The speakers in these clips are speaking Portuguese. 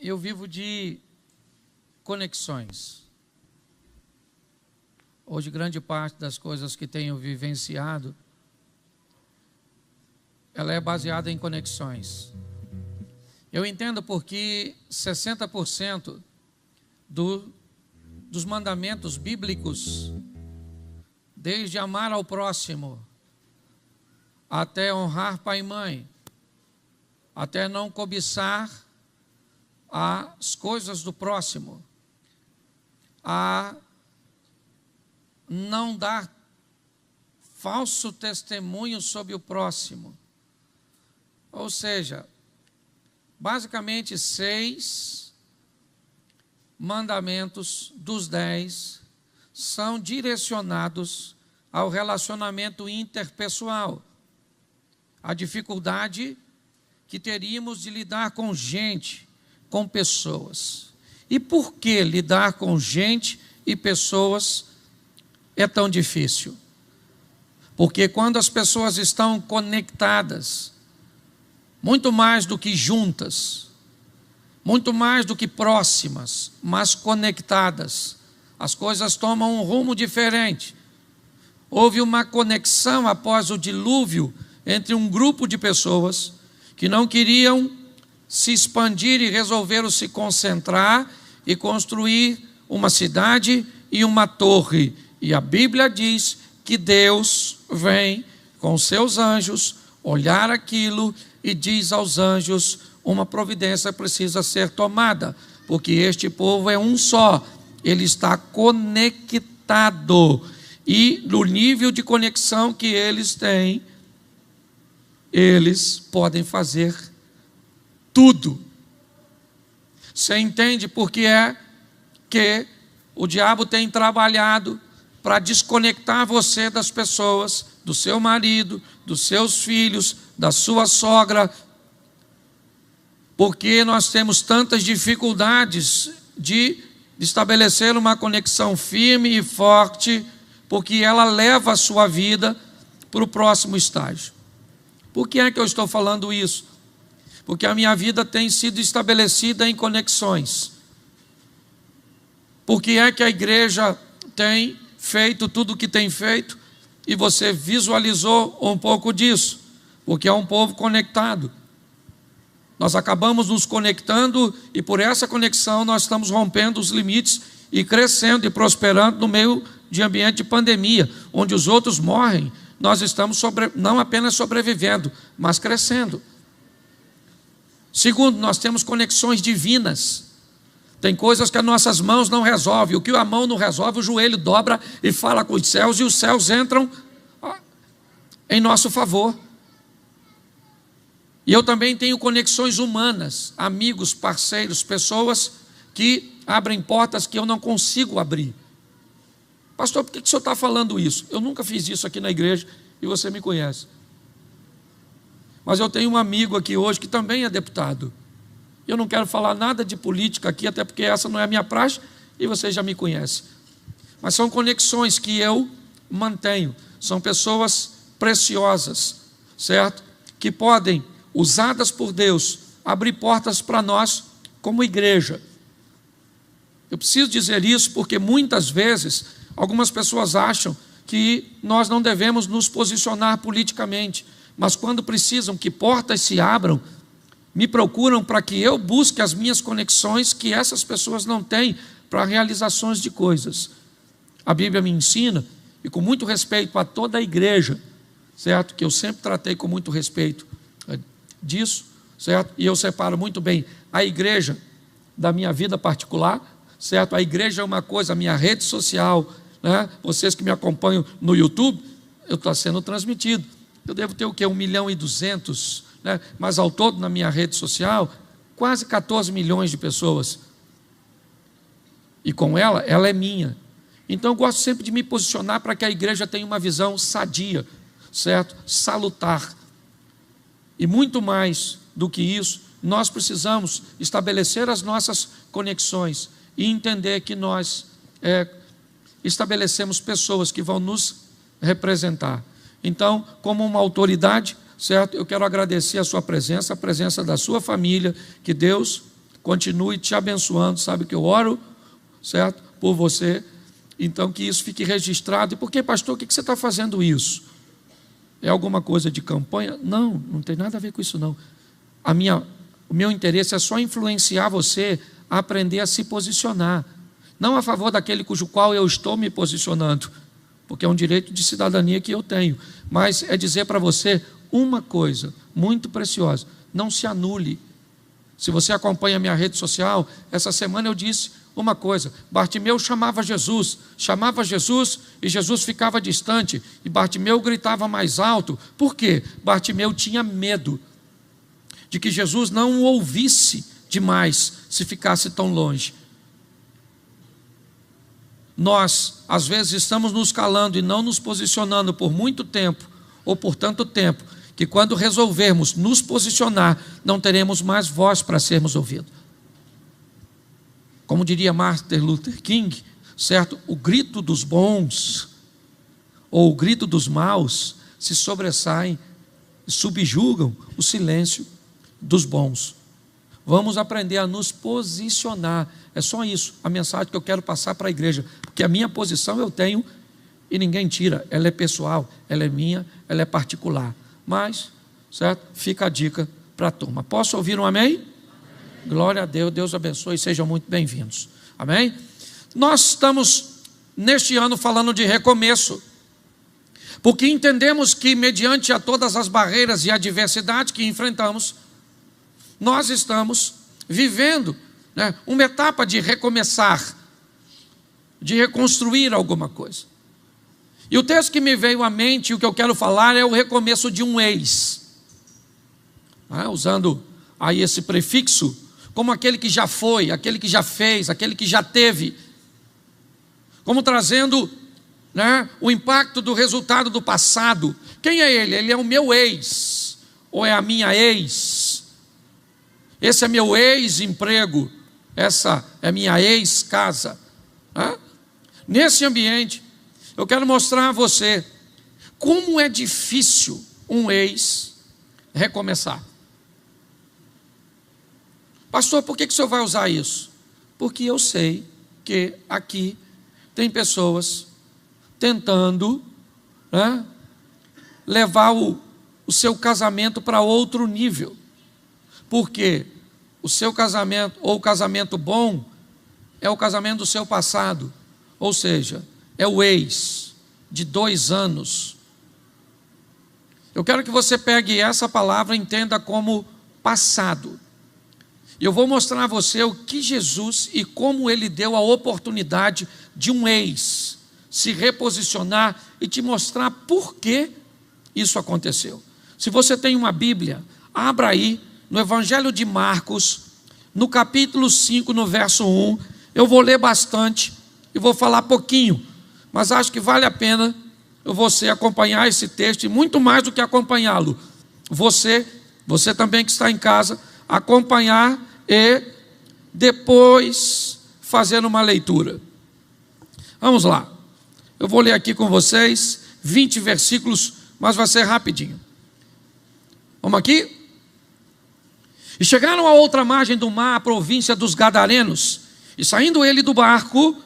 eu vivo de conexões. Hoje, grande parte das coisas que tenho vivenciado, ela é baseada em conexões. Eu entendo porque 60% dos mandamentos bíblicos, desde amar ao próximo, até honrar pai e mãe, até não cobiçar as coisas do próximo, a não dar falso testemunho sobre o próximo. Ou seja, basicamente 6 mandamentos dos 10 são direcionados ao relacionamento interpessoal. A dificuldade que teríamos de lidar com gente, com pessoas. E por que lidar com gente e pessoas é tão difícil? Porque quando as pessoas estão conectadas, muito mais do que juntas, muito mais do que próximas, mas conectadas, as coisas tomam um rumo diferente. Houve uma conexão após o dilúvio entre um grupo de pessoas que não queriam se expandir e resolveram se concentrar e construir uma cidade e uma torre. E a Bíblia diz que Deus vem com seus anjos olhar aquilo e diz aos anjos: uma providência precisa ser tomada, porque este povo é um só, ele está conectado, e no nível de conexão que eles têm, eles podem fazer tudo. Você entende por que é que o diabo tem trabalhado para desconectar você das pessoas, do seu marido, dos seus filhos, da sua sogra? Porque nós temos tantas dificuldades de estabelecer uma conexão firme e forte, porque ela leva a sua vida para o próximo estágio. Por que é que eu estou falando isso? Porque a minha vida tem sido estabelecida em conexões. Por que é que a igreja tem feito tudo o que tem feito? E você visualizou um pouco disso, porque é um povo conectado. Nós acabamos nos conectando e por essa conexão nós estamos rompendo os limites e crescendo e prosperando no meio de ambiente de pandemia, onde os outros morrem. Nós estamos não apenas sobrevivendo, mas crescendo. Segundo, nós temos conexões divinas. Tem coisas que as nossas mãos não resolvem. O que a mão não resolve, o joelho dobra e fala com os céus, e os céus entram em nosso favor. E eu também tenho conexões humanas, amigos, parceiros, pessoas que abrem portas que eu não consigo abrir. Pastor, por que o senhor está falando isso? Eu nunca fiz isso aqui na igreja e você me conhece. Mas eu tenho um amigo aqui hoje que também é deputado. Eu não quero falar nada de política aqui, até porque essa não é a minha praxe e você já me conhece. Mas são conexões que eu mantenho. São pessoas preciosas, certo? Que podem, usadas por Deus, abrir portas para nós como igreja. Eu preciso dizer isso porque muitas vezes algumas pessoas acham que nós não devemos nos posicionar politicamente, mas quando precisam que portas se abram, me procuram para que eu busque as minhas conexões que essas pessoas não têm para realizações de coisas. A Bíblia me ensina, e com muito respeito a toda a igreja, certo? Que eu sempre tratei com muito respeito disso, certo? E eu separo muito bem a igreja da minha vida particular, certo? A igreja é uma coisa, a minha rede social, né? Vocês que me acompanham no YouTube, eu estou sendo transmitido. Eu devo ter o quê? 1.200.000, né? Mas ao todo na minha rede social, quase 14 milhões de pessoas. E com ela é minha. Então eu gosto sempre de me posicionar para que a igreja tenha uma visão sadia, certo? Salutar. E muito mais do que isso, nós precisamos estabelecer as nossas conexões e entender que nós estabelecemos pessoas que vão nos representar. Então, como uma autoridade, certo? Eu quero agradecer a sua presença, a presença da sua família, que Deus continue te abençoando. Sabe que eu oro, certo, por você. Então que isso fique registrado. E por que, pastor, o que você está fazendo isso? É alguma coisa de campanha? Não, não tem nada a ver com isso não. O meu interesse é só influenciar você a aprender a se posicionar. Não a favor daquele cujo qual eu estou me posicionando, porque é um direito de cidadania que eu tenho. Mas é dizer para você uma coisa muito preciosa: não se anule. Se você acompanha a minha rede social, essa semana eu disse uma coisa: Bartimeu chamava Jesus e Jesus ficava distante, e Bartimeu gritava mais alto. Por quê? Bartimeu tinha medo de que Jesus não o ouvisse demais se ficasse tão longe. Nós, às vezes, estamos nos calando e não nos posicionando por muito tempo, ou por tanto tempo, que quando resolvermos nos posicionar, não teremos mais voz para sermos ouvidos. Como diria Martin Luther King, certo? O grito dos bons, ou o grito dos maus, se sobressaem, subjugam o silêncio dos bons. Vamos aprender a nos posicionar. É só isso, a mensagem que eu quero passar para a igreja, porque a minha posição eu tenho e ninguém tira, ela é pessoal, ela é minha, ela é particular. Mas, certo? Fica a dica para a turma. Posso ouvir um amém? Amém. Glória a Deus, Deus abençoe e sejam muito bem-vindos. Amém? Nós estamos neste ano falando de recomeço, porque entendemos que mediante a todas as barreiras e adversidades que enfrentamos, nós estamos vivendo, né, uma etapa de recomeçar, de reconstruir alguma coisa. E o texto que me veio à mente, o que eu quero falar, é o recomeço de um ex. Usando aí esse prefixo, como aquele que já foi, aquele que já fez, aquele que já teve. Como trazendo, né, o impacto do resultado do passado. Quem é ele? Ele é o meu ex, ou é a minha ex. Esse é meu ex-emprego, essa é minha ex-casa. Nesse ambiente, eu quero mostrar a você como é difícil um ex recomeçar. Pastor, por que o senhor vai usar isso? Porque eu sei que aqui tem pessoas tentando, né, levar o seu casamento para outro nível. Porque o seu casamento, ou o casamento bom, é o casamento do seu passado. Ou seja, é o ex de 2 anos. Eu quero que você pegue essa palavra e entenda como passado. E eu vou mostrar a você o que Jesus e como ele deu a oportunidade de um ex se reposicionar e te mostrar por que isso aconteceu. Se você tem uma Bíblia, abra aí no Evangelho de Marcos, no capítulo 5, no verso 1, eu vou ler bastante e vou falar pouquinho, mas acho que vale a pena você acompanhar esse texto, e muito mais do que acompanhá-lo, você também que está em casa, acompanhar e depois fazer uma leitura. Vamos lá, eu vou ler aqui com vocês 20 versículos, mas vai ser rapidinho. Vamos aqui? E chegaram à outra margem do mar, a província dos Gadarenos, e saindo ele do barco,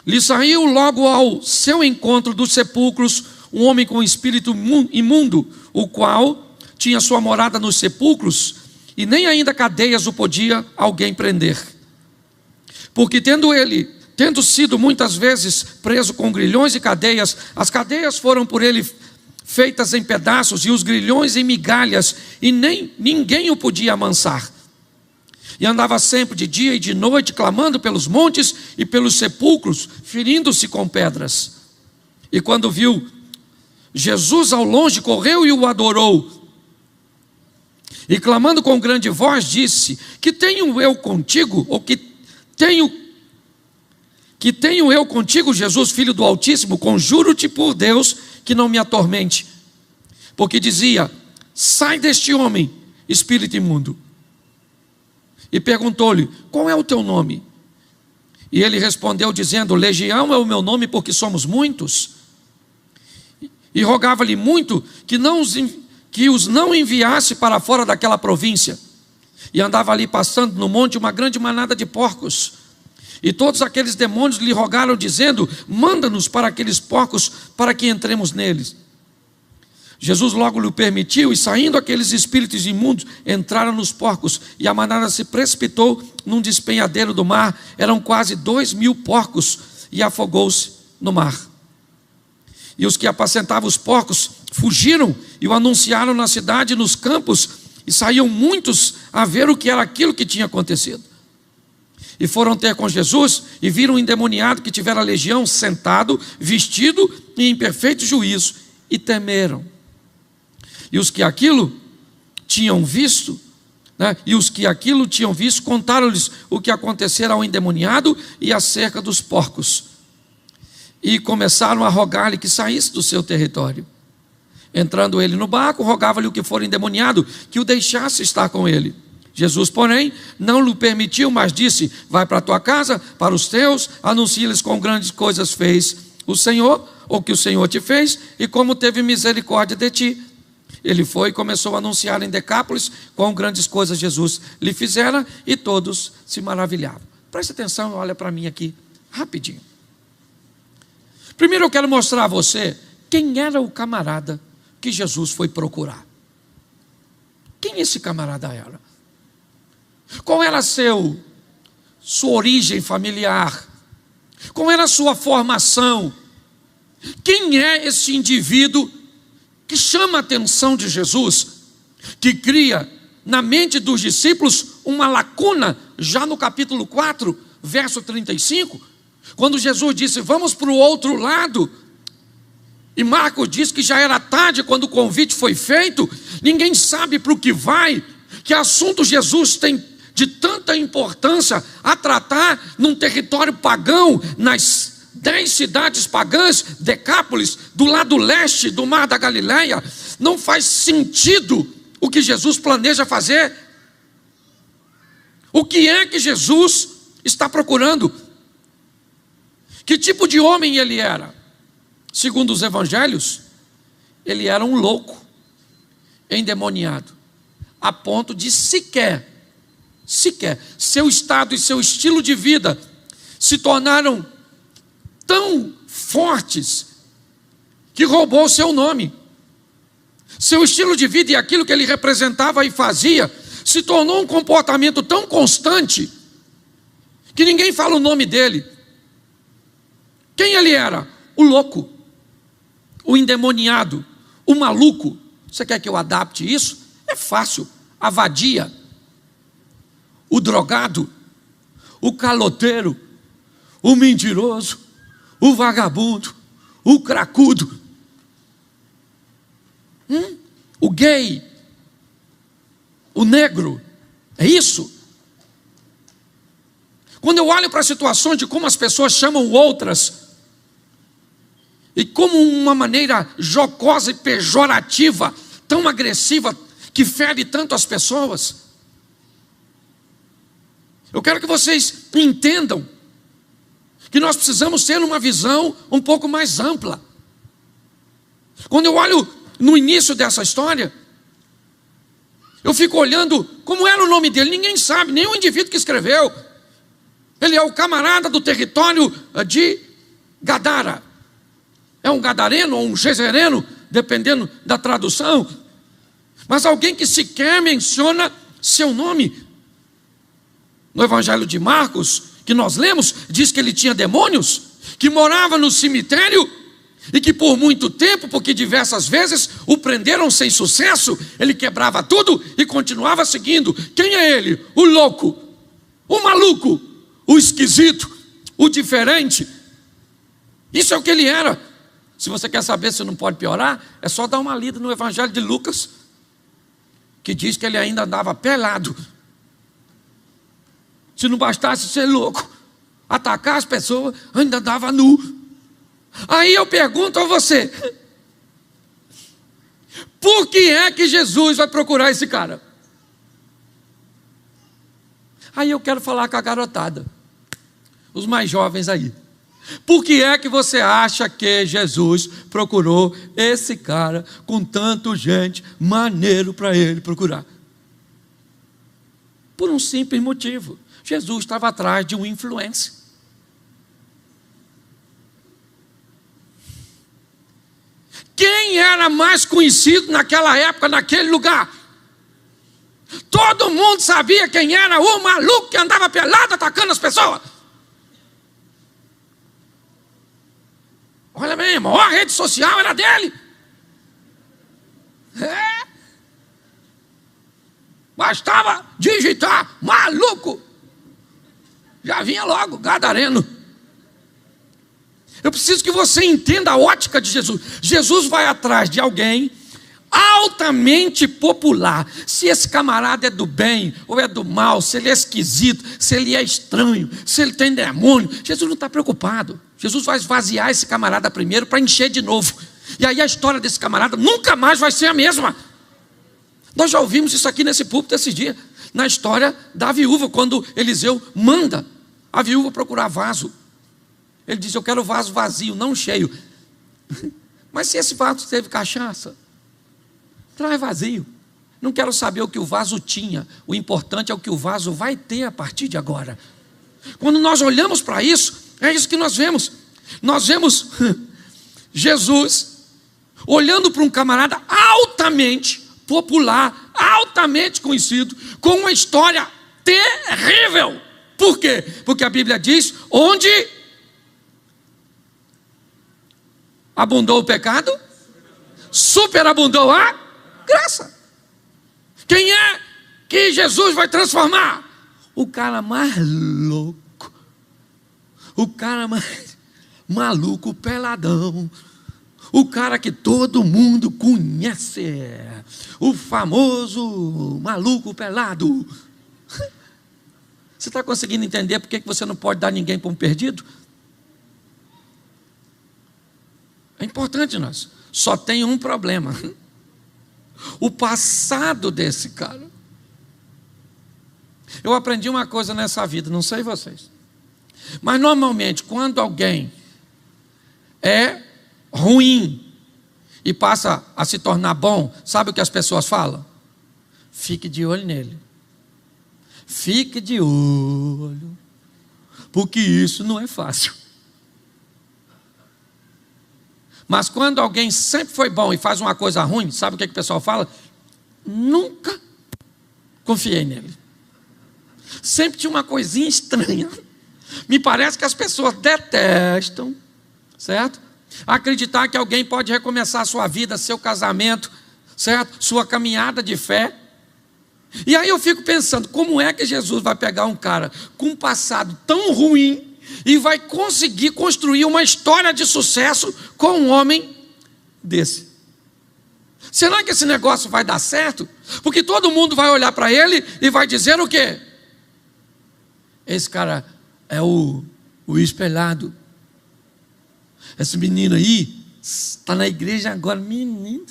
lhe saiu logo ao seu encontro dos sepulcros um homem com espírito imundo, o qual tinha sua morada nos sepulcros, e nem ainda cadeias o podia alguém prender. Porque tendo sido muitas vezes preso com grilhões e cadeias, as cadeias foram por ele feitas em pedaços, e os grilhões em migalhas, e ninguém o podia amansar. E andava sempre de dia e de noite, clamando pelos montes e pelos sepulcros, ferindo-se com pedras. E quando viu Jesus ao longe, correu e o adorou. E clamando com grande voz, disse: que tenho eu contigo, ou que tenho eu contigo, Jesus, Filho do Altíssimo? Conjuro-te por Deus que não me atormente. Porque dizia: sai deste homem, espírito imundo. E perguntou-lhe: qual é o teu nome? E ele respondeu dizendo: Legião é o meu nome, porque somos muitos. E rogava-lhe muito que os não enviasse para fora daquela província. E andava ali passando no monte uma grande manada de porcos. E todos aqueles demônios lhe rogaram, dizendo: manda-nos para aqueles porcos, para que entremos neles. Jesus logo lhe permitiu, e saindo aqueles espíritos imundos, entraram nos porcos, e a manada se precipitou num despenhadeiro do mar. Eram quase 2.000 porcos, e afogou-se no mar. E os que apacentavam os porcos fugiram e o anunciaram na cidade e nos campos, e saíam muitos a ver o que era aquilo que tinha acontecido. E foram ter com Jesus, e viram um endemoniado que tivera legião, sentado, vestido e em perfeito juízo, e temeram. E os que aquilo tinham visto, contaram-lhes o que acontecera ao endemoniado e acerca dos porcos. E começaram a rogar-lhe que saísse do seu território. Entrando ele no barco, rogava-lhe o que for endemoniado, que o deixasse estar com ele. Jesus, porém, não lhe permitiu, mas disse: vai para a tua casa, para os teus, anuncia-lhes quão grandes coisas fez o Senhor, ou que o Senhor te fez, e como teve misericórdia de ti. Ele foi e começou a anunciar em Decápolis quão grandes coisas Jesus lhe fizera, e todos se maravilhavam. Preste atenção e olha para mim aqui, rapidinho. Primeiro eu quero mostrar a você quem era o camarada que Jesus foi procurar. Quem esse camarada era? Qual era sua origem familiar? Qual era a sua formação? Quem é esse indivíduo que chama a atenção de Jesus, que cria na mente dos discípulos uma lacuna, já no capítulo 4, verso 35, quando Jesus disse: vamos para o outro lado, e Marcos diz que já era tarde quando o convite foi feito, ninguém sabe para o que vai, que assunto Jesus tem de tanta importância a tratar num território pagão, nas 10 cidades pagãs, Decápolis, do lado leste do mar da Galileia. Não faz sentido o que Jesus planeja fazer. O que é que Jesus está procurando? Que tipo de homem ele era? Segundo os evangelhos, ele era um louco, endemoniado, a ponto de sequer, seu estado e seu estilo de vida se tornaram tão fortes que roubou o seu nome. Seu estilo de vida e aquilo que ele representava e fazia se tornou um comportamento tão constante que ninguém fala o nome dele. Quem ele era? O louco, o endemoniado, o maluco. Você quer que eu adapte isso? É fácil. A vadia, o drogado, o caloteiro, o mentiroso, o vagabundo, o cracudo, o gay, o negro. É isso. Quando eu olho para a situação de como as pessoas chamam outras, e como uma maneira jocosa e pejorativa, tão agressiva, que fere tanto as pessoas, eu quero que vocês entendam que nós precisamos ter uma visão um pouco mais ampla. Quando eu olho no início dessa história, eu fico olhando como era o nome dele. Ninguém sabe, nem o indivíduo que escreveu. Ele é o camarada do território de Gadara. É um gadareno ou um gezereno, dependendo da tradução. Mas alguém que sequer menciona seu nome. No Evangelho de Marcos, que nós lemos, diz que ele tinha demônios, que morava no cemitério, e que por muito tempo, porque diversas vezes o prenderam sem sucesso, ele quebrava tudo e continuava seguindo. Quem é ele? O louco, o maluco, o esquisito, o diferente. Isso é o que ele era. Se você quer saber se não pode piorar, é só dar uma lida no Evangelho de Lucas, que diz que ele ainda andava pelado. Se não bastasse ser louco, atacar as pessoas, ainda andava nu. Aí eu pergunto a você, por que é que Jesus vai procurar esse cara? Aí eu quero falar com a garotada, os mais jovens aí. Por que é que você acha que Jesus procurou esse cara com tanto gente maneiro para ele procurar? Por um simples motivo: Jesus estava atrás de um influencer. Quem era mais conhecido naquela época, naquele lugar? Todo mundo sabia quem era o maluco que andava pelado atacando as pessoas. Olha bem, irmão, a rede social era dele. Bastava digitar maluco, já vinha logo gadareno. Eu preciso que você entenda a ótica de Jesus. Jesus vai atrás de alguém altamente popular. Se esse camarada é do bem ou é do mal, se ele é esquisito, se ele é estranho, se ele tem demônio, Jesus não está preocupado. Jesus vai esvaziar esse camarada primeiro para encher de novo. E aí a história desse camarada nunca mais vai ser a mesma. Nós já ouvimos isso aqui nesse púlpito esses dias, na história da viúva, quando Eliseu manda a viúva procurar vaso. Ele diz: eu quero vaso vazio, não cheio. Mas se esse vaso teve cachaça, traz vazio. Não quero saber o que o vaso tinha, o importante é o que o vaso vai ter a partir de agora. Quando nós olhamos para isso, é isso que nós vemos. Nós vemos Jesus olhando para um camarada altamente popular, altamente conhecido, com uma história terrível. Por quê? Porque a Bíblia diz: onde abundou o pecado, superabundou a graça. Quem é que Jesus vai transformar? O cara mais louco, o cara mais maluco, peladão, o cara que todo mundo conhece, o famoso maluco pelado. Você está conseguindo entender por que você não pode dar ninguém para um perdido? É importante nós. Só tem um problema: o passado desse cara. Eu aprendi uma coisa nessa vida, não sei vocês, mas normalmente quando alguém é ruim e passa a se tornar bom, sabe o que as pessoas falam? Fique de olho nele. Fique de olho, porque isso não é fácil. Mas quando alguém sempre foi bom e faz uma coisa ruim, sabe o que o pessoal fala? Nunca confiei nele. Sempre tinha uma coisinha estranha. Me parece que as pessoas detestam, certo? Acreditar que alguém pode recomeçar a sua vida, seu casamento, certo? Sua caminhada de fé. E aí eu fico pensando, como é que Jesus vai pegar um cara com um passado tão ruim e vai conseguir construir uma história de sucesso com um homem desse? Será que esse negócio vai dar certo? Porque todo mundo vai olhar para ele e vai dizer o quê? Esse cara é o espelhado. Esse menino aí está na igreja agora. Menina,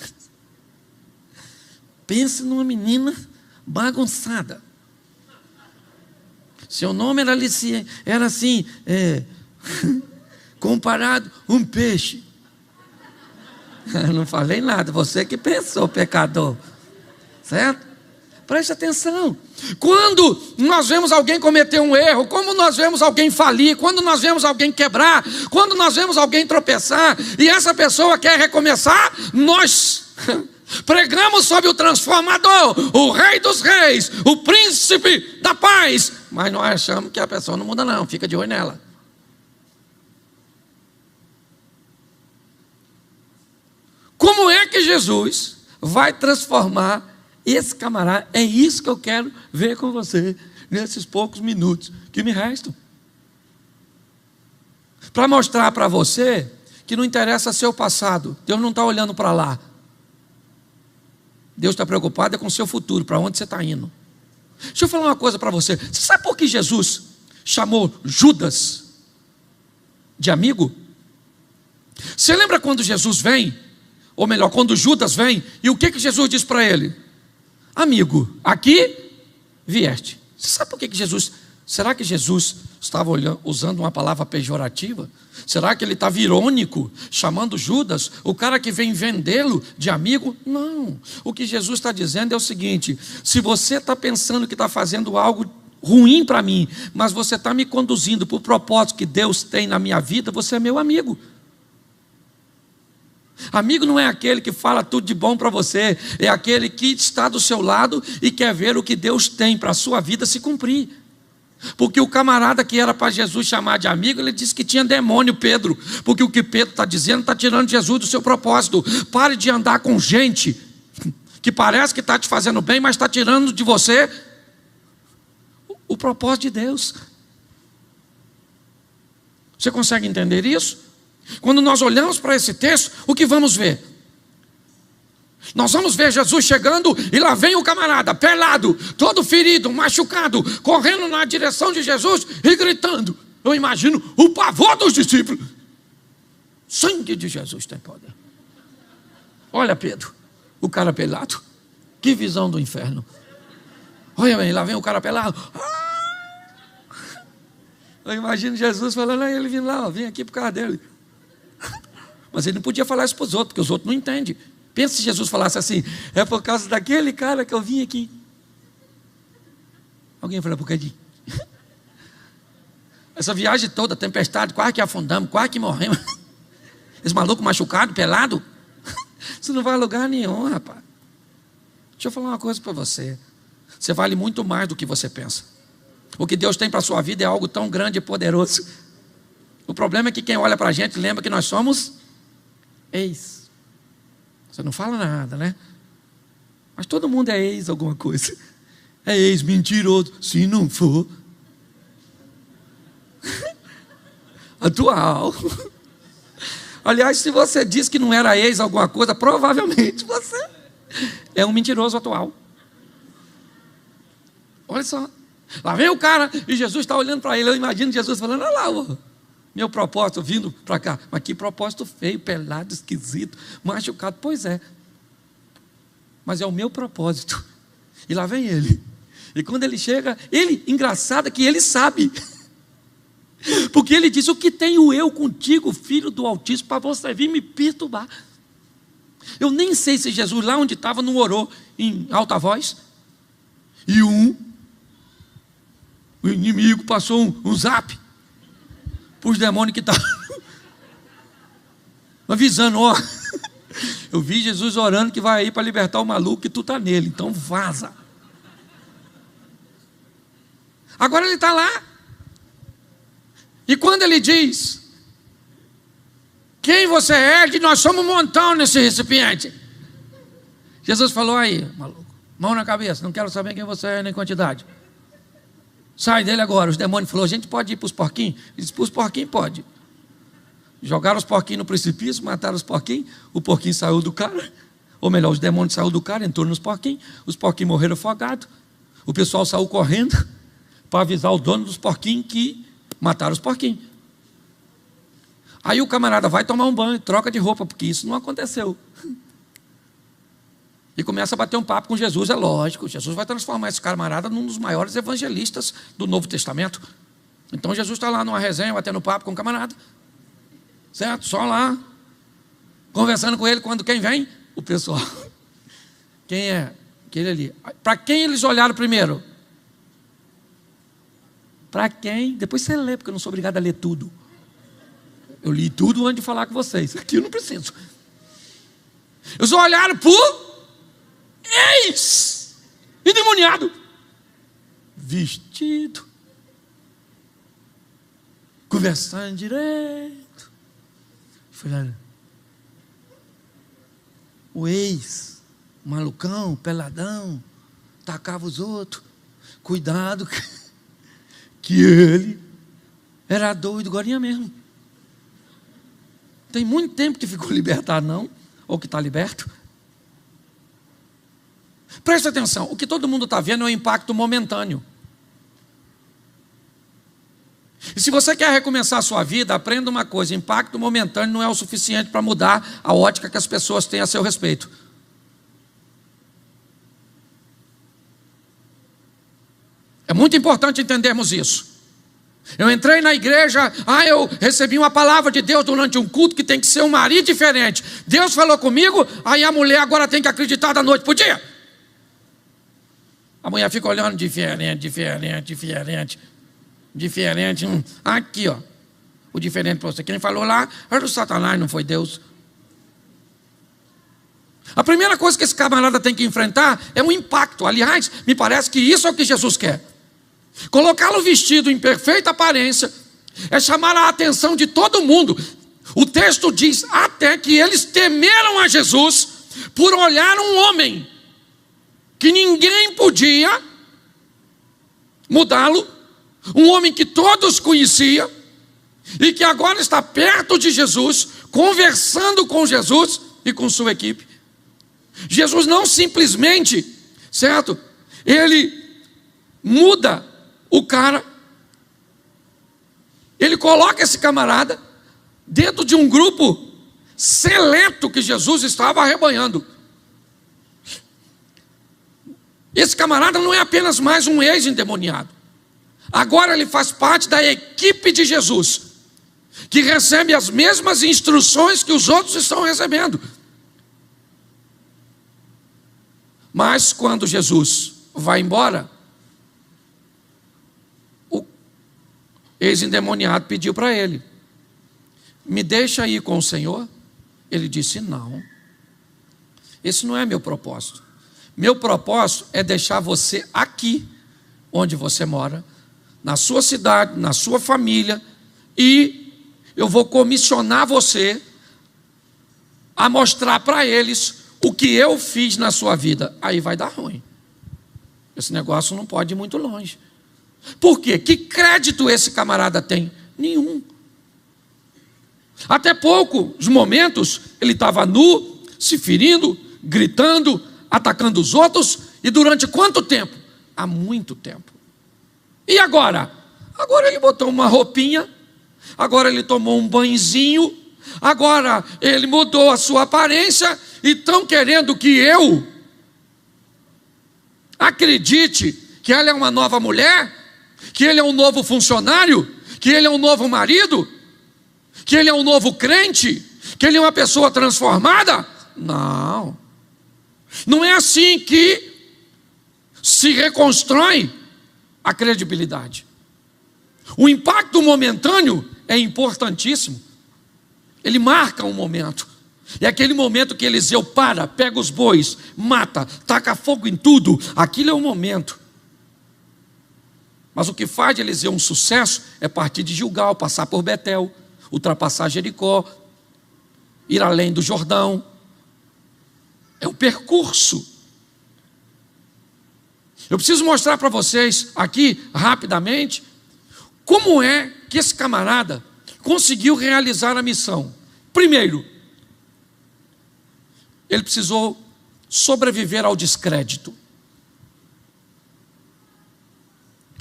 pensa numa menina bagunçada. Seu nome era assim, comparado um peixe. Eu não falei nada, você que pensou, pecador, certo? Preste atenção. Quando nós vemos alguém cometer um erro, quando nós vemos alguém falir, quando nós vemos alguém quebrar, quando nós vemos alguém tropeçar, e essa pessoa quer recomeçar, nós pregamos sobre o transformador, o rei dos reis, o príncipe da paz, mas nós achamos que a pessoa não muda não, fica de olho nela. Como é que Jesus vai transformar esse camarada? É isso que eu quero ver com você nesses poucos minutos que me restam, para mostrar para você que não interessa seu passado. Deus não está olhando para lá. Deus está preocupado com o seu futuro, para onde você está indo. Deixa eu falar uma coisa para você. Você sabe por que Jesus chamou Judas de amigo? Você lembra quando Jesus vem, ou melhor, quando Judas vem, e o que Jesus diz para ele? Amigo, aqui vieste. Você sabe por que Jesus Será que Jesus estava usando uma palavra pejorativa? Será que ele estava irônico, chamando Judas, o cara que vem vendê-lo de amigo? Não. O que Jesus está dizendo é o seguinte: se você está pensando que está fazendo algo ruim para mim, mas você está me conduzindo para o propósito que Deus tem na minha vida, você é meu amigo. Amigo não é aquele que fala tudo de bom para você, é aquele que está do seu lado e quer ver o que Deus tem para a sua vida se cumprir. Porque o camarada que era para Jesus chamar de amigo, ele disse que tinha demônio, Pedro. Porque o que Pedro está dizendo está tirando Jesus do seu propósito. Pare de andar com gente que parece que está te fazendo bem, mas está tirando de você o propósito de Deus. Você consegue entender isso? Quando nós olhamos para esse texto, o que vamos ver? Nós vamos ver Jesus chegando e lá vem o camarada, pelado, todo ferido, machucado, correndo na direção de Jesus e gritando. Eu imagino o pavor dos discípulos. Sangue de Jesus tem poder. Olha Pedro, o cara pelado. Que visão do inferno. Olha bem, lá vem o cara pelado. Eu imagino Jesus falando, ele vindo lá, vem aqui por causa dele. Mas ele não podia falar isso para os outros, porque os outros não entendem. Pensa se Jesus falasse assim, é por causa daquele cara que eu vim aqui. Alguém fala, por causa de... Essa viagem toda, tempestade, quase que afundamos, quase que morremos. Esse maluco machucado, pelado. Você não vai a lugar nenhum, rapaz. Deixa eu falar uma coisa para você. Você vale muito mais do que você pensa. O que Deus tem para a sua vida é algo tão grande e poderoso. O problema é que quem olha para a gente lembra que nós somos ex. Você não fala nada, né? Mas todo mundo é ex alguma coisa. É ex mentiroso. Se não for atual. Aliás, se você diz que não era ex alguma coisa, provavelmente você é um mentiroso atual. Olha só. Lá vem o cara e Jesus está olhando para ele. Eu imagino Jesus falando, olha lá, ó, meu propósito vindo para cá. Mas que propósito feio, pelado, esquisito, machucado. Pois é. Mas é o meu propósito. E lá vem ele. E quando ele chega, engraçado é que ele sabe. Porque ele diz, o que tenho eu contigo, filho do Altíssimo, para você vir me perturbar? Eu nem sei se Jesus lá onde estava não orou em alta voz. E o inimigo passou um zap para os demônios que estavam avisando, ó, eu vi Jesus orando que vai aí para libertar o maluco e tu está nele, então vaza. Agora ele está lá, e quando ele diz, quem você é, que nós somos um montão nesse recipiente. Jesus falou, aí, maluco, mão na cabeça, não quero saber quem você é nem quantidade. Sai dele agora. Os demônios falaram, a gente pode ir para os porquinhos? Ele disse, para os porquinhos pode. Jogaram os porquinhos no precipício, mataram os porquinhos, o porquinho saiu do cara, ou melhor, os demônios saíram do cara, entrou nos porquinhos, os porquinhos morreram afogados, o pessoal saiu correndo para avisar o dono dos porquinhos que mataram os porquinhos. Aí o camarada vai tomar um banho, troca de roupa, porque isso não aconteceu. E começa a bater um papo com Jesus, é lógico. Jesus vai transformar esse camarada num dos maiores evangelistas do Novo Testamento. Então Jesus está lá numa resenha, batendo papo com o camarada. Certo? Só lá, conversando com ele, quando quem vem? O pessoal. Quem é? Aquele ali. Para quem eles olharam primeiro? Para quem? Depois você lê, porque eu não sou obrigado a ler tudo. Eu li tudo antes de falar com vocês. Aqui eu não preciso. Eles olharam para o endemoniado, vestido, conversando direito. Falando, o malucão, peladão, tacava os outros. Cuidado, que ele era doido, agora mesmo. Tem muito tempo que ficou libertado, não? Ou que está liberto. Presta atenção, o que todo mundo está vendo é um impacto momentâneo. E se você quer recomeçar a sua vida, aprenda uma coisa, impacto momentâneo não é o suficiente para mudar a ótica que as pessoas têm a seu respeito. É É muito importante entendermos isso. Eu entrei na igreja, eu recebi uma palavra de Deus durante um culto que tem que ser um marido diferente. Deus falou comigo, aí a mulher agora tem que acreditar da noite para o dia. A mulher fica olhando diferente. Aqui, ó. O diferente para você. Quem falou lá era o Satanás, não foi Deus. A primeira coisa que esse camarada tem que enfrentar é um impacto. Aliás, me parece que isso é o que Jesus quer. Colocá-lo vestido em perfeita aparência é chamar a atenção de todo mundo. O texto diz até que eles temeram a Jesus por olhar um homem que ninguém podia mudá-lo, um homem que todos conheciam e que agora está perto de Jesus, conversando com Jesus e com sua equipe. Jesus não simplesmente, certo? Ele muda o cara, ele coloca esse camarada dentro de um grupo seleto que Jesus estava arrebanhando. Esse camarada não é apenas mais um ex-endemoniado. Agora ele faz parte da equipe de Jesus, que recebe as mesmas instruções que os outros estão recebendo. Mas quando Jesus vai embora, o ex-endemoniado pediu para ele: me deixa ir com o Senhor? Ele disse: não, esse não é meu propósito. Meu propósito é deixar você aqui, onde você mora, na sua cidade, na sua família, e eu vou comissionar você a mostrar para eles o que eu fiz na sua vida. Aí vai dar ruim. Esse negócio não pode ir muito longe. Por quê? Que crédito esse camarada tem? Nenhum. Até poucos momentos ele estava nu, se ferindo, gritando, atacando os outros. E durante quanto tempo? Há muito tempo. E agora? Agora ele botou uma roupinha, agora ele tomou um banhozinho, agora ele mudou a sua aparência e estão querendo que eu acredite que ela é uma nova mulher, que ele é um novo funcionário, que ele é um novo marido, que ele é um novo crente, que ele é uma pessoa transformada. Não, não é assim que se reconstrói a credibilidade. O impacto momentâneo é importantíssimo. Ele marca um momento. É aquele momento que Eliseu para, pega os bois, mata, taca fogo em tudo. Aquilo é o momento. Mas o que faz de Eliseu um sucesso é partir de Gilgal, passar por Betel, ultrapassar Jericó, ir além do Jordão. É o percurso. Eu preciso mostrar para vocês aqui, rapidamente, como é que esse camarada conseguiu realizar a missão. Primeiro, ele precisou sobreviver ao descrédito.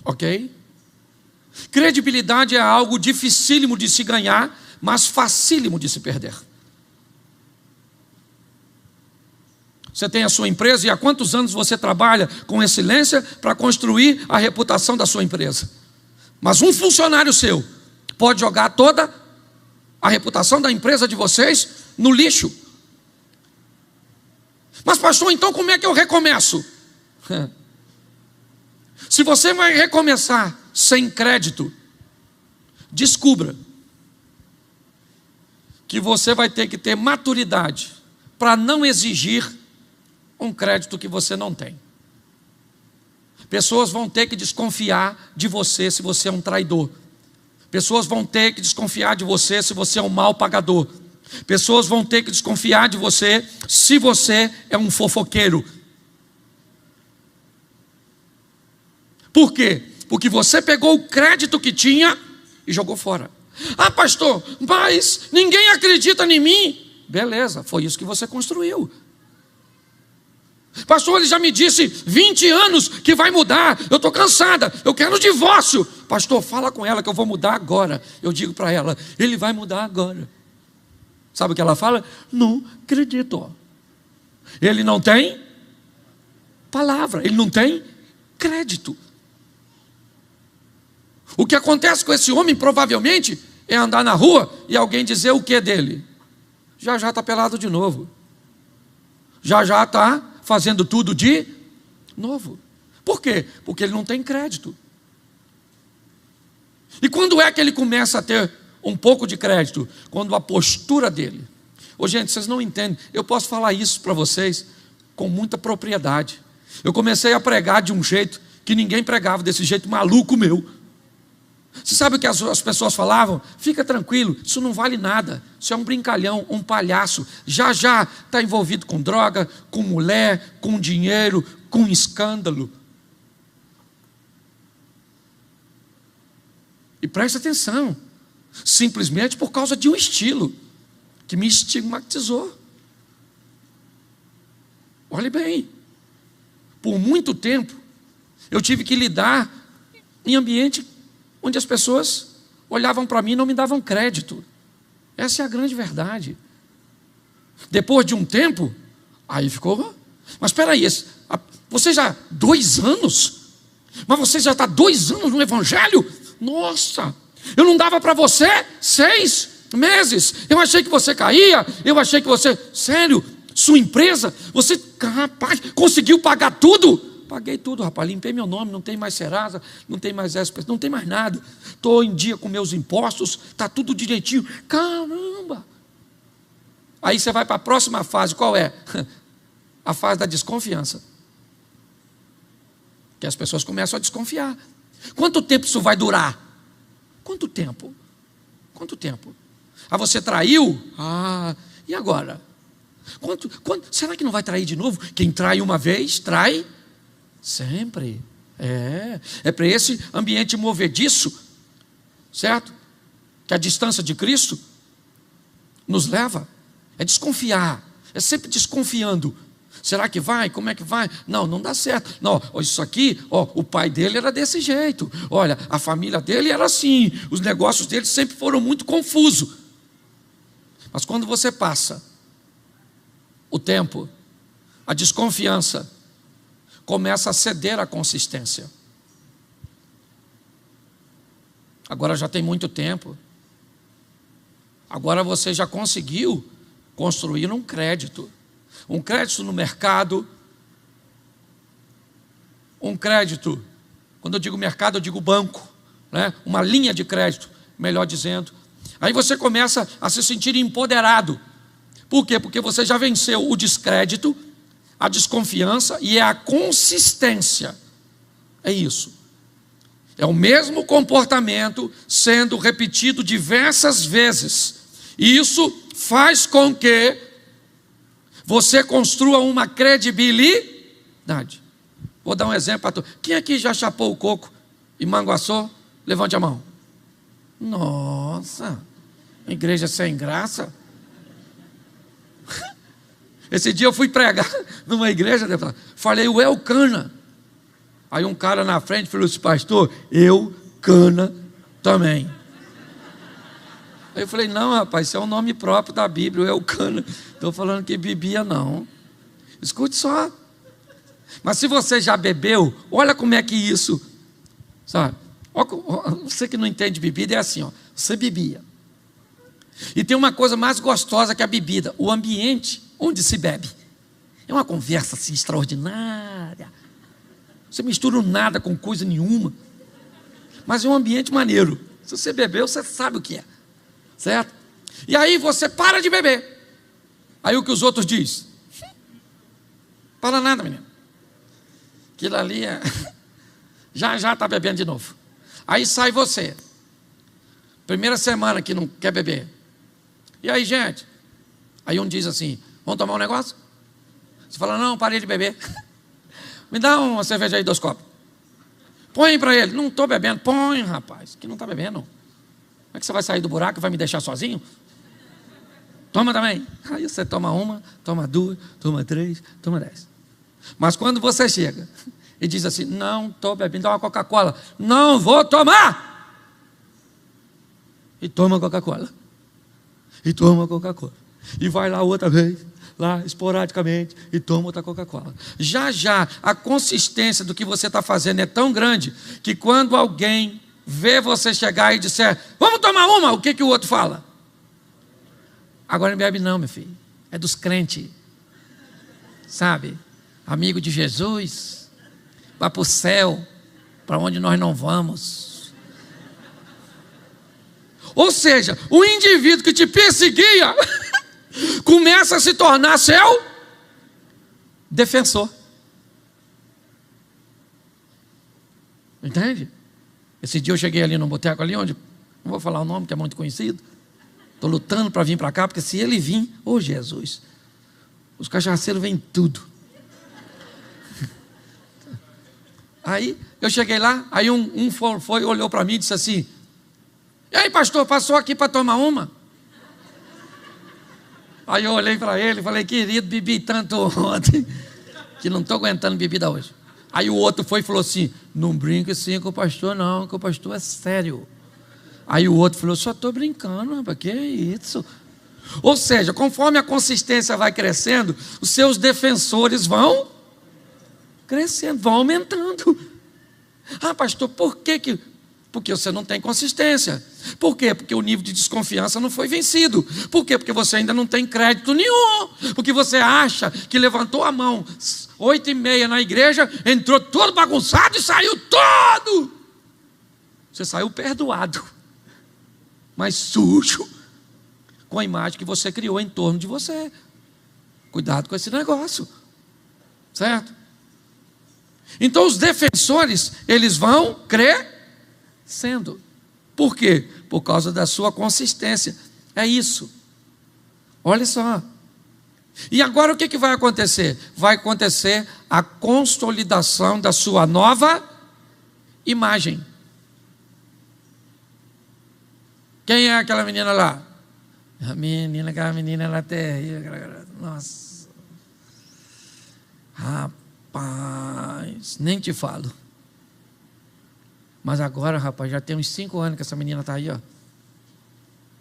Ok? Credibilidade é algo dificílimo de se ganhar, mas facílimo de se perder. Você tem a sua empresa e há quantos anos você trabalha com excelência para construir a reputação da sua empresa? Mas um funcionário seu pode jogar toda a reputação da empresa de vocês no lixo. Mas pastor, então como é que eu recomeço? Se você vai recomeçar sem crédito, descubra que você vai ter que ter maturidade para não exigir um crédito que você não tem. Pessoas vão ter que desconfiar de você se você é um traidor. Pessoas vão ter que desconfiar de você se você é um mau pagador. Pessoas vão ter que desconfiar de você se você é um fofoqueiro. Por quê? Porque você pegou o crédito que tinha e jogou fora. Ah, pastor, mas ninguém acredita em mim. Beleza, foi isso que você construiu. Pastor, ele já me disse 20 anos que vai mudar. Eu estou cansada, eu quero divórcio. Pastor, fala com ela que eu vou mudar agora. Eu digo para ela, ele vai mudar agora. Sabe o que ela fala? Não acredito. Ele não tem palavra, ele não tem crédito. O que acontece com esse homem, provavelmente, é andar na rua e alguém dizer o que dele? Já está pelado de novo. Já está fazendo tudo de novo. Por quê? Porque ele não tem crédito. E quando é que ele começa a ter um pouco de crédito? Quando a postura dele... Ô gente, vocês não entendem. Eu posso falar isso para vocês com muita propriedade. Eu comecei a pregar de um jeito que ninguém pregava, desse jeito maluco meu. Você sabe o que as pessoas falavam? Fica tranquilo, isso não vale nada. Isso é um brincalhão, um palhaço. Já está envolvido com droga, com mulher, com dinheiro, com escândalo. E preste atenção, simplesmente por causa de um estilo que me estigmatizou. Olhe bem, por muito tempo eu tive que lidar em ambiente onde as pessoas olhavam para mim e não me davam crédito. Essa é a grande verdade. Depois de um tempo, aí ficou... Mas espera aí, você já 2 anos? Mas você já está 2 anos no Evangelho? Nossa, eu não dava para você 6 meses. Eu achei que você caía, eu achei que você... Sério, sua empresa, você, rapaz, conseguiu pagar tudo? Paguei tudo, rapaz, limpei meu nome, não tem mais Serasa, não tem mais SPS, não tem mais nada. Estou em dia com meus impostos, está tudo direitinho. Caramba! Aí você vai para a próxima fase, qual é? A fase da desconfiança. Que as pessoas começam a desconfiar. Quanto tempo isso vai durar? Quanto tempo? Quanto tempo? Ah, você traiu? Ah, e agora? Será que não vai trair de novo? Quem trai uma vez, trai sempre. É para esse ambiente movediço, certo? Que a distância de Cristo nos leva. É desconfiar. É sempre desconfiando. Será que vai? Como é que vai? Não dá certo. Não, isso aqui, o pai dele era desse jeito. Olha, a família dele era assim. Os negócios dele sempre foram muito confusos. Mas quando você passa o tempo, a desconfiança começa a ceder à consistência. Agora já tem muito tempo. Agora você já conseguiu construir um crédito no mercado, um crédito, quando eu digo mercado eu digo banco, né? Uma linha de crédito, melhor dizendo. Aí você começa a se sentir empoderado. Por quê? Porque você já venceu o descrédito, a desconfiança e a consistência. É isso. É o mesmo comportamento sendo repetido diversas vezes. E isso faz com que você construa uma credibilidade. Vou dar um exemplo para tu. Quem aqui já chapou o coco e manguaçou? Levante a mão. Nossa, igreja sem graça. Esse dia eu fui pregar numa igreja, falei o Eucana. Aí um cara na frente falou assim: pastor, Eucana também. Aí eu falei: não, rapaz, isso é um nome próprio da Bíblia, Eucana. Estou falando que bebia não. Escute só. Mas se você já bebeu, olha como é que isso, sabe? Você que não entende bebida é assim, você bebia. E tem uma coisa mais gostosa que a bebida, o ambiente onde se bebe. É uma conversa assim extraordinária. Você mistura nada com coisa nenhuma. Mas é um ambiente maneiro. Se você bebeu, você sabe o que é. Certo? E aí você para de beber. Aí o que os outros dizem? Para nada, menino. Aquilo ali é... já está bebendo de novo. Aí sai você. Primeira semana que não quer beber. E aí, gente? Aí um diz assim: vamos tomar um negócio? Você fala: não, parei de beber. Me dá uma cerveja aí, 2 copos. Põe para ele. Não estou bebendo. Põe, rapaz, que não está bebendo. Como é que você vai sair do buraco e vai me deixar sozinho? Toma também. Aí você toma 1, toma 2, toma 3, toma 10. Mas quando você chega e diz assim: não estou bebendo, dá uma Coca-Cola. Não vou tomar. E toma Coca-Cola. E toma Coca-Cola. E vai lá outra vez, lá esporadicamente, e toma outra Coca-Cola. Já a consistência do que você está fazendo é tão grande que quando alguém ver você chegar e disser, vamos tomar uma, o que o outro fala? Agora não bebe não, meu filho, é dos crentes, sabe? Amigo de Jesus, vai para o céu, para onde nós não vamos. Ou seja, o indivíduo que te perseguia começa a se tornar seu defensor. Entende? Esse dia eu cheguei ali no boteco ali onde, não vou falar o nome que é muito conhecido, estou lutando para vir para cá, porque se ele vir, ô Jesus, os cachaceiros vêm tudo. Aí eu cheguei lá, aí um foi olhou para mim e disse assim, e aí pastor, passou aqui para tomar uma? Aí eu olhei para ele e falei, querido, bebi tanto ontem, que não estou aguentando bebida hoje. Aí o outro foi e falou assim, não brinca assim com o pastor não, que o pastor é sério. Aí o outro falou, só estou brincando, rapaz, que é isso? Ou seja, conforme a consistência vai crescendo, os seus defensores vão crescendo, vão aumentando. Ah, pastor, por que? Porque você não tem consistência. Por quê? Porque o nível de desconfiança não foi vencido. Por quê? Porque você ainda não tem crédito nenhum. Porque você acha que levantou a mão 8h30 na igreja, entrou todo bagunçado e saiu todo. Você saiu perdoado, mas sujo, com a imagem que você criou em torno de você. Cuidado com esse negócio, certo? Então os defensores, eles vão crescendo. Por quê? Por causa da sua consistência. É isso. Olha só. E agora o que vai acontecer? Vai acontecer a consolidação da sua nova imagem. Quem é aquela menina lá? Aquela menina lá terrível. Nossa. Rapaz, nem te falo. Mas agora, rapaz, já tem uns 5 anos que essa menina está aí, ó.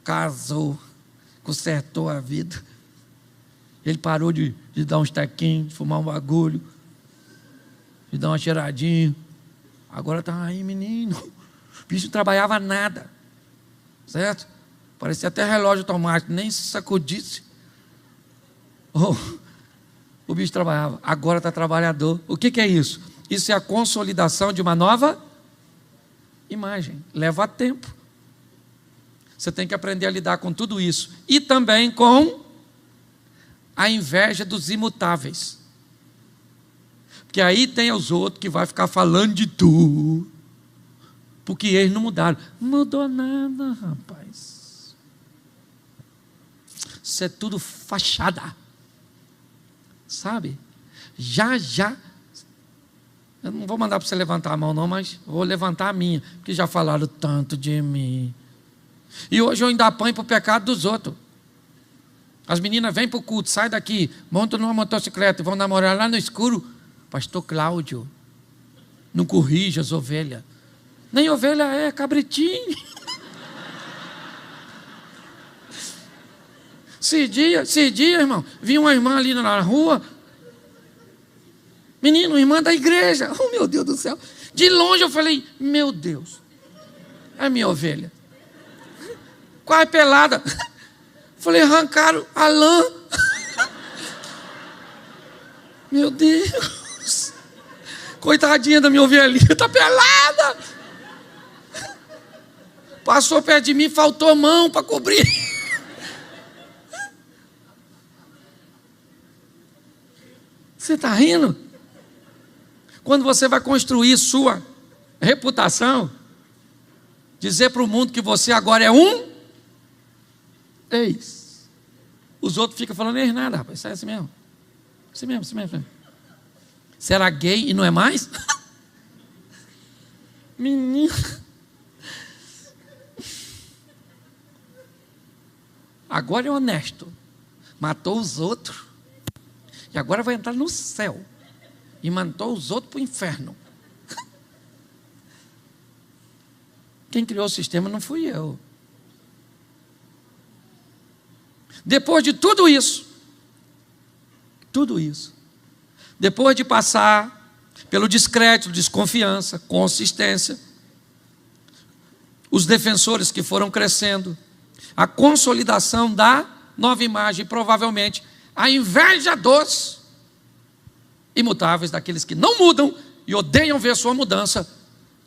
Casou, consertou a vida. Ele parou de dar uns taquinhos, de fumar um bagulho, de dar uma cheiradinha. Agora está aí, menino. O bicho não trabalhava nada, certo? Parecia até relógio automático, nem se sacudisse. Oh, o bicho trabalhava, agora está trabalhador. O que é isso? Isso é a consolidação de uma nova imagem. Leva tempo. Você tem que aprender a lidar com tudo isso. E também com a inveja dos imutáveis. Porque aí tem os outros que vai ficar falando de tu. Porque eles não mudaram. Não mudou nada, rapaz. Isso é tudo fachada. Sabe? Já. Eu não vou mandar para você levantar a mão não, mas vou levantar a minha. Porque já falaram tanto de mim. E hoje eu ainda apanho para o pecado dos outros. As meninas vêm para o culto, sai daqui, montam numa motocicleta e vão namorar lá no escuro. Pastor Cláudio, não corrige as ovelhas. Nem ovelha é, cabritinho. Esse dia, irmão, vi uma irmã ali na rua. Menino, irmã da igreja. Oh, meu Deus do céu. De longe eu falei, meu Deus, é minha ovelha. Quase pelada. Falei, arrancaram a lã. Meu Deus. Coitadinha da minha ovelhinha, está pelada. Passou perto de mim, faltou mão para cobrir. Você está rindo? Quando você vai construir sua reputação, dizer para o mundo que você agora é um ex. Os outros ficam falando, ex nada, rapaz, isso é assim mesmo. Assim mesmo. Você era gay e não é mais? Menino. Agora é honesto. Matou os outros. E agora vai entrar no céu. E mandou os outros para o inferno. Quem criou o sistema não fui eu. Depois de tudo isso, depois de passar pelo descrédito, desconfiança, consistência, os defensores que foram crescendo, a consolidação da nova imagem, provavelmente a inveja dos imutáveis, daqueles que não mudam e odeiam ver sua mudança.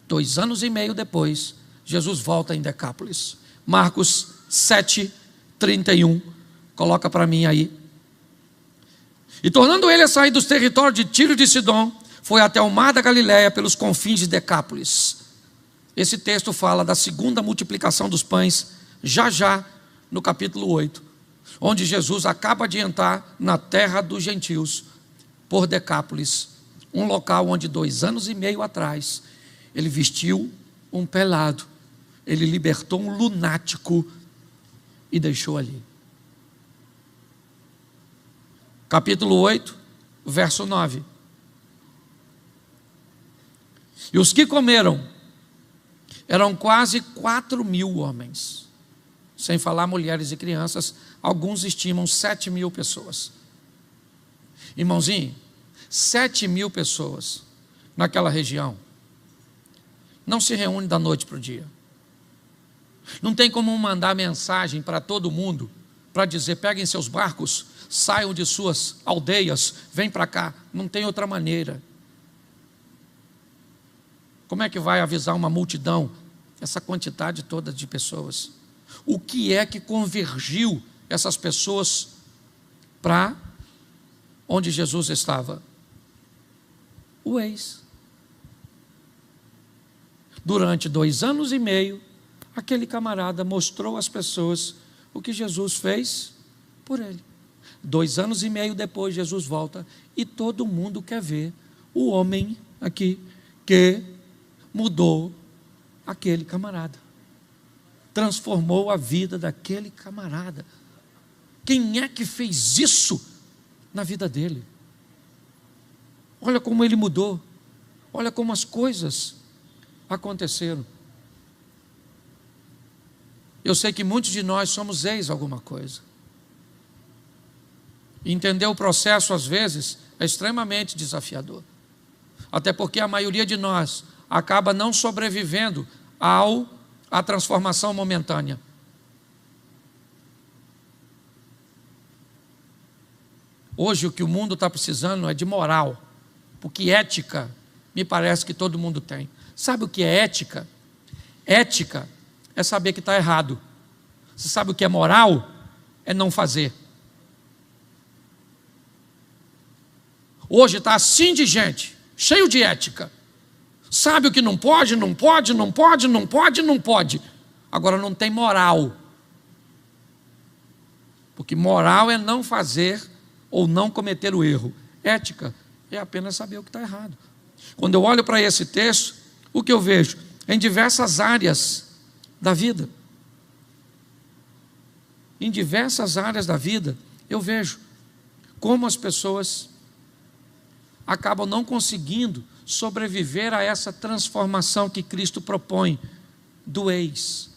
2 anos e meio depois, Jesus volta em Decápolis. Marcos 7:31, coloca para mim aí. E tornando ele a sair dos territórios de Tiro e de Sidom, foi até o mar da Galileia, pelos confins de Decápolis. Esse texto fala da segunda multiplicação dos pães, já no capítulo 8, onde Jesus acaba de entrar na terra dos gentios, por Decápolis, um local onde 2 anos e meio atrás, ele vestiu um pelado, ele libertou um lunático e deixou ali. Capítulo 8, verso 9. E os que comeram eram quase 4.000 homens, sem falar mulheres e crianças. Alguns estimam 7.000 pessoas. Irmãozinho, 7.000 pessoas naquela região não se reúne da noite para o dia. Não tem como mandar mensagem para todo mundo para dizer: peguem seus barcos, saiam de suas aldeias, vem para cá. Não tem outra maneira. Como é que vai avisar uma multidão, essa quantidade toda de pessoas? O que é que convergiu essas pessoas para onde Jesus estava? O ex. Durante 2 anos e meio, aquele camarada mostrou às pessoas o que Jesus fez por ele. 2 anos e meio depois, Jesus volta e todo mundo quer ver o homem aqui que mudou aquele camarada, transformou a vida daquele camarada. Quem é que fez isso na vida dele? Olha como ele mudou, olha como as coisas aconteceram. Eu sei que muitos de nós somos ex alguma coisa. Entender o processo às vezes é extremamente desafiador, até porque a maioria de nós acaba não sobrevivendo à transformação momentânea. Hoje o que o mundo está precisando é de moral, porque ética me parece que todo mundo tem. Sabe o que é ética? Ética é saber que está errado. Você sabe o que é moral? É não fazer. Hoje está assim de gente, cheio de ética. Sabe o que não pode, não pode, não pode, não pode, não pode. Agora não tem moral. Porque moral é não fazer ou não cometer o erro. Ética é apenas saber o que está errado. Quando eu olho para esse texto, o que eu vejo? Em diversas áreas da vida. Em diversas áreas da vida, eu vejo como as pessoas acabam não conseguindo sobreviver a essa transformação que Cristo propõe do ex.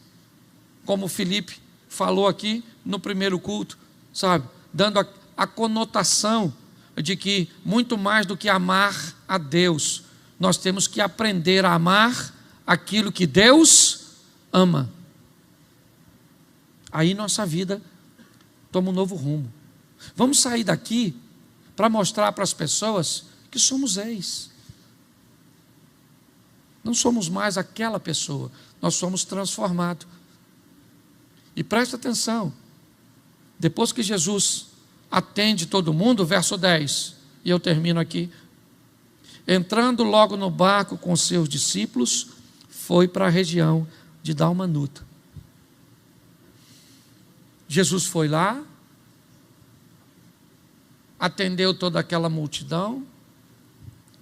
Como Felipe falou aqui no primeiro culto, sabe? Dando a conotação de que muito mais do que amar a Deus, nós temos que aprender a amar aquilo que Deus ama. Aí nossa vida toma um novo rumo. Vamos sair daqui para mostrar para as pessoas que somos ex. Não somos mais aquela pessoa, nós somos transformados. E presta atenção, depois que Jesus atende todo mundo, verso 10, e eu termino aqui. Entrando logo no barco com seus discípulos, foi para a região de Dalmanuta. Jesus foi lá, atendeu toda aquela multidão,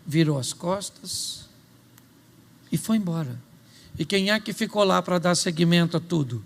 virou as costas e foi embora. E quem é que ficou lá para dar seguimento a tudo?